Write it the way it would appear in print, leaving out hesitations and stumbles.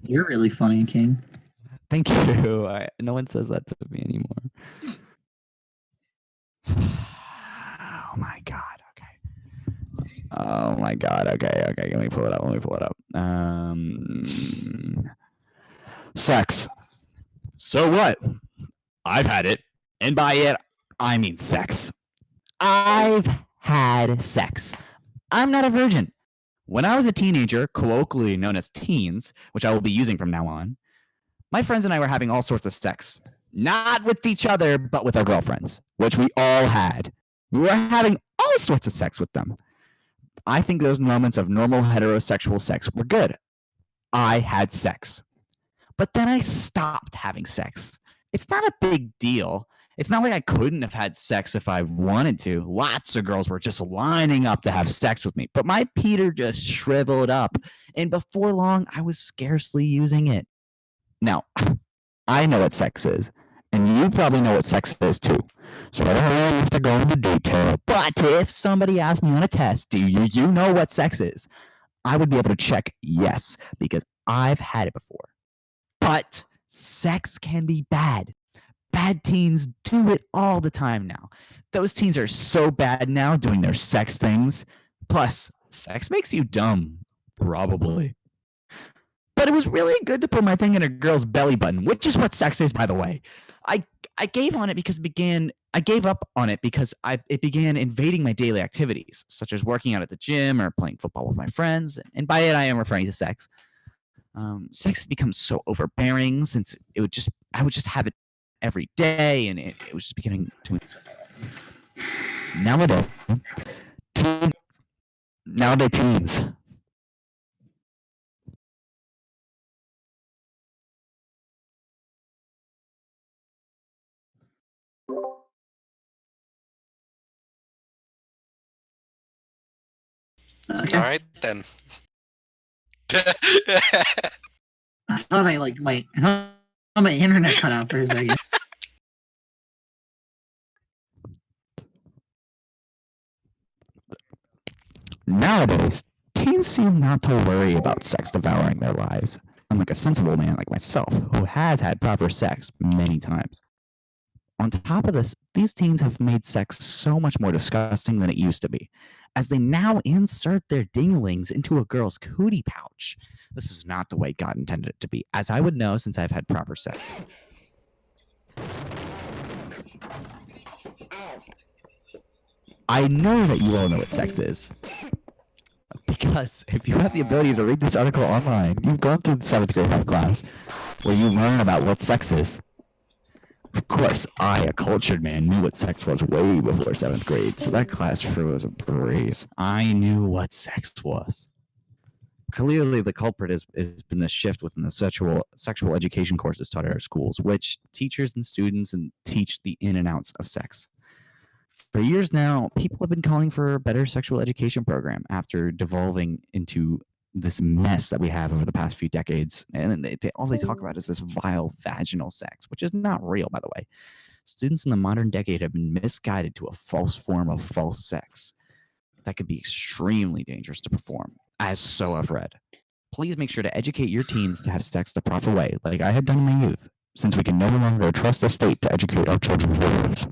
You're really funny, King. Thank you. No one says that to me anymore. Oh my god. Okay. Oh my god. Okay. Let me pull it up. Sex. So what? I've had it, and by it, I mean sex. I've had sex. I'm not a virgin. When I was a teenager, colloquially known as teens, which I will be using from now on, my friends and I were having all sorts of sex. Not with each other, but with our girlfriends, which we all had. We were having all sorts of sex with them. I think those moments of normal heterosexual sex were good. I had sex. But then I stopped having sex. It's not a big deal. It's not like I couldn't have had sex if I wanted to. Lots of girls were just lining up to have sex with me, but my Peter just shriveled up, and before long, I was scarcely using it. Now, I know what sex is, and you probably know what sex is too. So I don't really have to go into detail, but if somebody asked me on a test, do you know what sex is? I would be able to check yes, because I've had it before. But sex can be bad. Bad teens do it all the time now. Those teens are so bad now doing their sex things. Plus, sex makes you dumb. Probably. But it was really good to put my thing in a girl's belly button, which is what sex is, by the way. I gave on it because I gave up on it because it began invading my daily activities, such as working out at the gym or playing football with my friends. And by it, I am referring to sex. Sex has become so overbearing since I would just have it every day, and it was just beginning to. Nowadays teens. Okay. All right then. I thought my internet cut out for a second. Nowadays, teens seem not to worry about sex devouring their lives, unlike a sensible man like myself, who has had proper sex many times. On top of this, these teens have made sex so much more disgusting than it used to be, as they now insert their dinglings into a girl's cootie pouch. This is not the way God intended it to be, as I would know since I've had proper sex. I know that you all know what sex is. Because if you have the ability to read this article online, you've gone through the 7th grade health class, where you learn about what sex is. Of course, I, a cultured man, knew what sex was way before 7th grade, so that class sure was a breeze. I knew what sex was. Clearly, the culprit has been the shift within the sexual education courses taught at our schools, which teachers and students teach the in and outs of sex. For years now, people have been calling for a better sexual education program after devolving into this mess that we have over the past few decades. And all they talk about is this vile vaginal sex, which is not real, by the way. Students in the modern decade have been misguided to a false form of false sex that could be extremely dangerous to perform, as so I've read. Please make sure to educate your teens to have sex the proper way, like I had done in my youth, since we can no longer trust the state to educate our children for this.